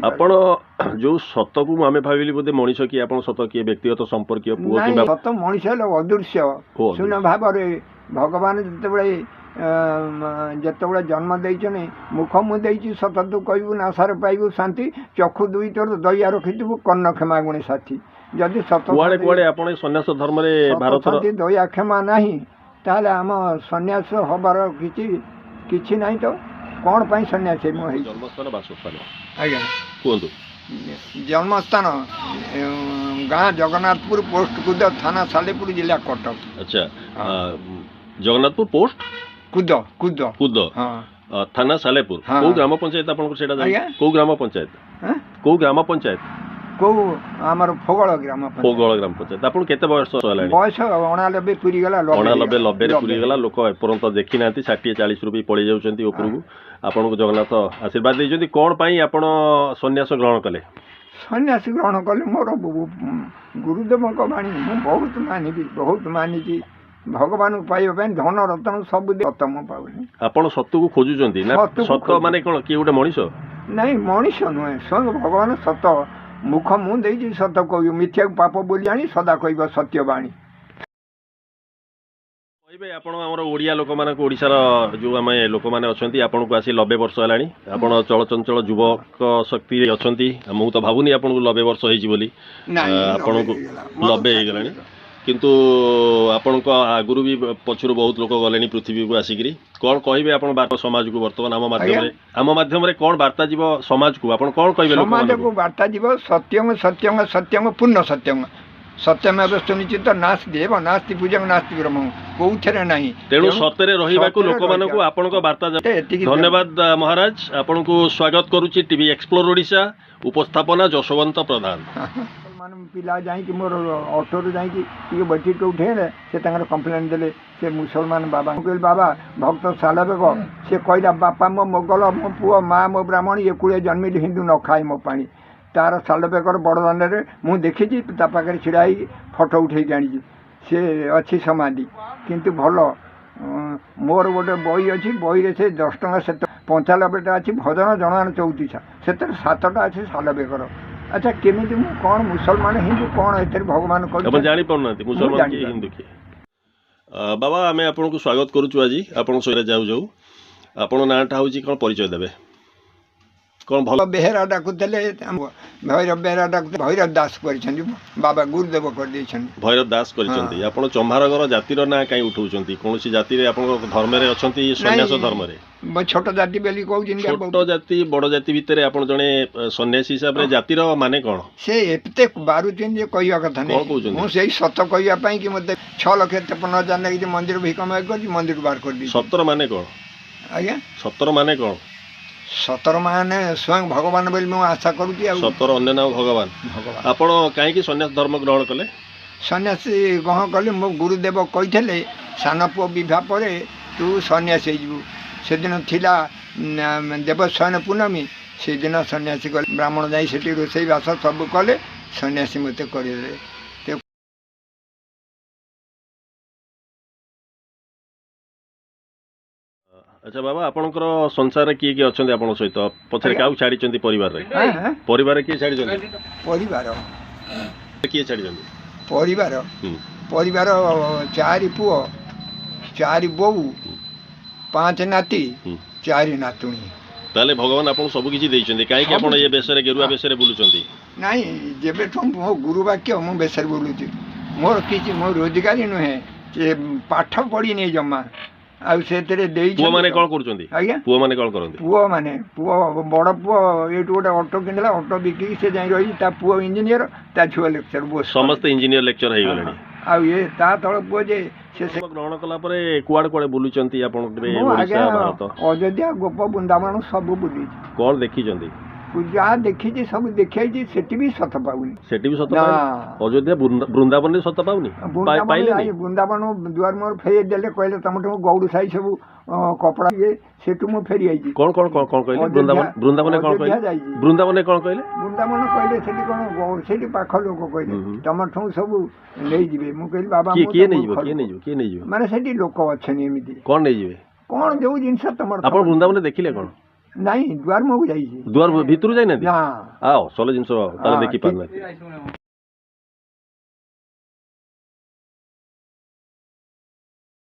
ଆପଣ ଯୋଉ ସତକୁ ଆମେ ଭାବିଲି ବୋଧେ ମଣିଷ କି ଆପଣ ସତ କିଏ ବ୍ୟକ୍ତିଗତ ସମ୍ପର୍କୀୟ ପୁଅ କିମ୍ବା ସତ ମଣିଷ ହେଲେ ଅଦୃଶ୍ୟ ଶୂନ୍ୟ ଭାବରେ ଭଗବାନ ଯେତେବେଳେ ଜନ୍ମ ଦେଇଛନ୍ତି ମୁଖ ମୁଁ ଦେଇଛି ସତ ତୁ କହିବୁ ନାସାରେ ପାଇବୁ ଶାନ୍ତି ଚକ୍ଷୁ ଦୁଇ ତୋର ଦୟା ରଖିଥିବୁ କର୍ଣ୍ଣ କ୍ଷମା ଗୁଣେ ସାଥୀ ଯଦି ସତ କୁଆଡେ ଆପଣ ସନ୍ନ୍ୟାସ ଧର୍ମରେ ଭାରତର ଦୟା କ୍ଷମା ନାହିଁ ତାହେଲେ ଆମ ସନ୍ନ୍ୟାସ ହବାର କିଛି ନାହିଁ ତ କ'ଣ ପାଇଁ ସନ୍ନ୍ୟାସୀ ମୁଁ ହେଇଛି ଜନ୍ମସ୍ଥାନ ବାସସ୍ଥାନ ଆଜ୍ଞା କୁହନ୍ତୁ ଜନ୍ମସ୍ଥାନ ଗାଁ ଜଗନ୍ନାଥପୁର ପୋଷ୍ଟ କୁଦ ଥାନା ସାଲେପୁର ଜିଲ୍ଲା କଟକ ଆଚ୍ଛା ଜଗନ୍ନାଥପୁର ପୋଷ୍ଟ କୁଦ କୁଦ କୁଦ ଥାନା ସାଲେପୁର କୋଉ ଗ୍ରାମ ପଞ୍ଚାୟତ ଆପଣଙ୍କର ସେଇଟା କୋଉ ଗ୍ରାମ ପଞ୍ଚାୟତ କୋଉ ଆମର ଫୋଗଳ ଗ୍ରାମ ପଞ୍ଚାୟତ ଆପଣ କେତେ ବୟସ ହେଲାଣି ବୟସ 89 ପୁରିଗଲା 90 ପୁରିଗଲା ଲୋକ ଏପର୍ଯ୍ୟନ୍ତ ଦେଖି ନାହାନ୍ତି 60-40 ବି ପଳେଇ ଯାଉଛନ୍ତି ଉପରକୁ ଆପଣଙ୍କୁ ଜଗନ୍ନାଥ ଆଶୀର୍ବାଦ ଦେଇଛନ୍ତି କ'ଣ ପାଇଁ ଆପଣ ସନ୍ନ୍ୟାସ ଗ୍ରହଣ କଲେ ସନ୍ନ୍ୟାସ ଗ୍ରହଣ କଲେ ମୋର ଗୁରୁଦେବଙ୍କ ବାଣୀ ମୁଁ ବହୁତ ମାନିଛି ଭଗବାନଙ୍କୁ ପାଇବା ପାଇଁ ଧନ ରତ୍ନ ସବୁ ସତ ମୁଁ ପାଉନି ଆପଣ ସତକୁ ଖୋଜୁଛନ୍ତି ନା ସତ ମାନେ କ'ଣ କିଏ ଗୋଟେ ମଣିଷ ନାଇଁ ମଣିଷ ନୁହେଁ ସ୍ୱୟଂ ଭଗବାନ ସତ ମୁଖ ମୁଁ ଦେଇଛି ସତ କହିବୁ ମିଥ୍ୟାକୁ ପାପ ବୋଲି ଜାଣି ସଦା କହିବ ସତ୍ୟ ବାଣୀ କହିବେ ଆପଣ ଆମର ଓଡ଼ିଆ ଲୋକମାନଙ୍କୁ ଓଡ଼ିଶାର ଯେଉଁ ଆମେ ଲୋକମାନେ ଅଛନ୍ତି ଆପଣଙ୍କୁ ଆସି 90 ବର୍ଷ ହେଲାଣି ଆପଣ ଚଳଚଞ୍ଚଳ ଯୁବକ ଶକ୍ତିରେ ଅଛନ୍ତି ମୁଁ ତ ଭାବୁନି ଆପଣଙ୍କୁ 90 ବର୍ଷ ହେଇଛି ବୋଲି ଆପଣଙ୍କୁ 90 ହେଇଗଲାଣି କିନ୍ତୁ ଆପଣଙ୍କ ଆଗରୁ ବି ପଛରୁ ବହୁତ ଲୋକ ଗଲେଣି ପୃଥିବୀକୁ ଆସିକିରି କ'ଣ କହିବେ ଆପଣ ବାର୍ତ୍ତା ସମାଜକୁ ବର୍ତ୍ତମାନ ଆମ ମାଧ୍ୟମରେ କ'ଣ ବାର୍ତ୍ତା ଯିବ ସମାଜକୁ ଆପଣ କ'ଣ କହିବେ ସମାଜକୁ ବାର୍ତ୍ତା ଯିବ ସତ୍ୟଂ ପୂର୍ଣ୍ଣ ସତ୍ୟଂ ସତ୍ୟମେବ ସୁନିଶ୍ଚିତ ନାସ୍ତି ଦେବ ନାସ୍ତି ପୂଜା ନାସ୍ତି ବ୍ରହ୍ମ କୋଉଥିରେ ନାହିଁ ତେଣୁ ସତରେ ରହିବାକୁ ଲୋକମାନଙ୍କୁ ଆପଣଙ୍କ ବାର୍ତ୍ତା ଧନ୍ୟବାଦ ମହାରାଜ ଆପଣଙ୍କୁ ସ୍ୱାଗତ କରୁଛି ଟିଭି ଏକ୍ସପ୍ଲୋର ଓଡ଼ିଶା ଉପସ୍ଥାପନା ଯଶୋବନ୍ତ ପ୍ରଧାନ ପିଲା ଯାଇକି ମୋର ଅଟୋରୁ ଯାଇକି ଟିକେ ବୈଠିକ ଉଠେଇଲେ ସେ ତାଙ୍କର କମ୍ପ୍ଲେନ୍ ଦେଲେ ସେ ମୁସଲମାନ ବାବା କହିଲେ ବାବା ଭକ୍ତ ସାଲବେଗ ସେ କହିଲା ବାପା ମୋ ମୋଗଲ ମୋ ପୁଅ ମା ମୋ ବ୍ରାହ୍ମଣ ଇଏ କୂଳେ ଜନ୍ମିଲି ହିନ୍ଦୁ ନ ଖାଏ ମୋ ପାଣି ତାର ସାଲବେଗର ବଡ଼ଦାଣ୍ଡରେ ମୁଁ ଦେଖିଛି ତା ପାଖରେ ଛିଡ଼ା ହେଇକି ଫଟୋ ଉଠେଇକି ଆଣିଛି ସେ ଅଛି ସମାଧି କିନ୍ତୁ ଭଲ ମୋର ଗୋଟେ ବହି ଅଛି ବହିରେ ସେ 10 ଟଙ୍କା 95ଟା ଅଛି ଭଜନ ଜଣାଣ 34 ସେଥିରେ 7ଟା ଅଛି ସାଲବେଗର ଆଚ୍ଛା କେମିତି ମୁଁ କ'ଣ ମୁସଲମାନ ହିନ୍ଦୁ କ'ଣ ଏଥିରେ ଭଗବାନ ଆପଣ ଜାଣିପାରୁନାହାନ୍ତି ମୁସଲମାନ କିଏ ହିନ୍ଦୁ କିଏ ବାବା ଆମେ ଆପଣଙ୍କୁ ସ୍ୱାଗତ କରୁଛୁ ଆଜି ଆପଣଙ୍କ ସହିତ ଯାଉ ଆପଣ ନାଁଟା ହେଉଛି କ'ଣ ପରିଚୟ ଦେବେ କ'ଣ ଭଲ ବେହେରା ଡାକୁଥିଲେ ଭୈରବ ବେହେରା ଡାକୁଥିଲେ ଭୈରବ ଦାସ କରିଛନ୍ତି ବାବା ଗୁରୁଦେବ କରିଦେଇଛନ୍ତି ଭୈରବ ଦାସ କରିଛନ୍ତି ଆପଣ ଚମ୍ଭାରଗର ଜାତିର ନାଁ କାହିଁ ଉଠାଉଛନ୍ତି କୌଣସି ଜାତିରେ ଆପଣଙ୍କ ଧର୍ମରେ ଅଛନ୍ତି ସନ୍ନ୍ୟାସ ଧର୍ମରେ ଛୋଟ ଜାତି ବୋଲି କହୁଛନ୍ତି ଛୋଟ ଜାତି ବଡ଼ ଜାତି ଭିତରେ ଆପଣ ଜଣେ ସନ୍ନ୍ୟାସୀ ହିସାବରେ ଜାତିର ମାନେ କ'ଣ ସେ ଏତେ ବାରୁଛନ୍ତି ଯେ କହିବା କଥା ନାହିଁ ମୁଁ ସେଇ ସତ କହିବା ପାଇଁ କି ମୋତେ 6,53,000 ଲାଗିଛି ମନ୍ଦିର ଭିକ ମାଗ କରିଛି ମନ୍ଦିର ବାହାର କରିଦେଇଛି ସତର ମାନେ କ'ଣ ଆଜ୍ଞା ସତର ମାନେ କ'ଣ ସତର ମାନେ ସ୍ୱୟଂ ଭଗବାନ ବୋଲି ମୁଁ ଆଶା କରୁଛି ଆଉ ସତର ଅନ୍ୟ ନାମ ଭଗବାନ ଆପଣ କାହିଁକି ସନ୍ନ୍ୟାସ ଧର୍ମ ଗ୍ରହଣ କଲେ ସନ୍ନ୍ୟାସୀ ଗ୍ରହଣ କଲେ ମୋ ଗୁରୁଦେବ କହିଥିଲେ ସାନ ପୁଅ ବିବାହ ପରେ ତୁ ସନ୍ନ୍ୟାସୀ ହେଇଯିବୁ ସେଦିନ ଥିଲା ଦେବସ୍ୱୟନ ପୂର୍ଣ୍ଣମୀ ସେଦିନ ସନ୍ନ୍ୟାସୀ କଲେ ବ୍ରାହ୍ମଣ ଯାଇ ସେଠି ରୋଷେଇବାସ ସବୁ କଲେ ସନ୍ନ୍ୟାସୀ ମୋତେ କରିଦେଲେ ଆଚ୍ଛା ବାବା ଆପଣଙ୍କର ସଂସାରରେ କିଏ କିଏ ଅଛନ୍ତି ଆପଣଙ୍କ ସହିତ ପଛରେ କାହାକୁ ଛାଡ଼ିଛନ୍ତି ପରିବାରରେ କିଏ ଛାଡ଼ିଛନ୍ତି କିଏ ଛାଡ଼ିଛନ୍ତି ପରିବାର 4 ପୁଅ 4 ବୋଉ 5 ନାତି 4 ନାତୁଣୀ ତାହେଲେ ଭଗବାନ ଆପଣଙ୍କୁ ସବୁ କିଛି ଦେଇଛନ୍ତି କାହିଁକି ଆପଣ ଏ ବେଶରେ ଗେରୁଆ ବେଶରେ ବୁଲୁଛନ୍ତି ନାଇଁ ଯେବେଠୁ ମୋ ଗୁରୁ ବାକ୍ୟ ମୁଁ ବେଶରେ ବୁଲୁଛି ମୋର କିଛି ମୋ ରୋଜଗାରୀ ନୁହେଁ ସେ ପାଠ ପଢ଼ିନି ଜମା ଆଉ ସେଥିରେ ଦେଇ ପୁଅମାନେ କ'ଣ କରୁଛନ୍ତି ଆଜ୍ଞା ପୁଅମାନେ କ'ଣ କରନ୍ତି ପୁଅ ବଡ଼ ପୁଅ ଏଇଠୁ ଗୋଟେ ଅଟୋ କିଣିଲା ଅଟୋ ବିକିକି ସେ ଯାଇ ରହିଛି ତା ପୁଅ ଇଞ୍ଜିନିୟର ତା ଝିଅ ଲେକ୍ଚର ସମସ୍ତେ ଇଞ୍ଜିନିୟର ଲେକ୍ଚର ହେଇଗଲେଣି ଆଉ ଏ ତା ତଳ ପୁଅ ଯେ ସେ ଗ୍ରହଣ କଲା ପରେ କୁଆଡ଼େ ବୁଲୁଛନ୍ତି ଆପଣ ଅଯୋଧ୍ୟା ଗୋପ ବୃନ୍ଦାବନ ସବୁ ବୁଲିଛି କ'ଣ ଦେଖିଛନ୍ତି ଯାହା ଦେଖିଛି ସବୁ ଦେଖେଇଛି ସେଠି ବି ସତ ପାଉନି ଅଯୋଧ୍ୟା ବୃନ୍ଦାବନରେ ସତ ପାଉନି ବୃନ୍ଦାବନ ଦୁଆର ମୋର ଫେରି ଦେଲେ କହିଲେ ତମଠୁ ଗୌଡ଼ ସାହି ସବୁ କପଡ଼ା ଇଏ ସେଠୁ ମୁଁ ଫେରି ଆଇଛି କ'ଣ କହିଲେ ବୃନ୍ଦାବନ କ'ଣ କହିଲେ ସେଠି କ'ଣ ସେଠି ପାଖ ଲୋକ କହିଲେ ତମଠୁ ସବୁ ନେଇଯିବେ ମୁଁ କହିଲି ବାବା କିଏ ନେଇଯିବ ମାନେ ସେଠି ଲୋକ ଅଛନ୍ତି ଏମିତି କ'ଣ ନେଇଯିବେ କ'ଣ ଯୋଉ ଜିନିଷ ତମର ଆପଣ ବୃନ୍ଦାବନରେ ଦେଖିଲେ କ'ଣ ନାଇଁ ଦୁଆର ମୁହଁକୁ ଯାଇଛି ଦୁଆର ଭିତରୁ ଯାଇନାହାନ୍ତି ନା ଅସଲ ଜିନିଷ ତାହେଲେ ଦେଖିପାରୁନାହାନ୍ତି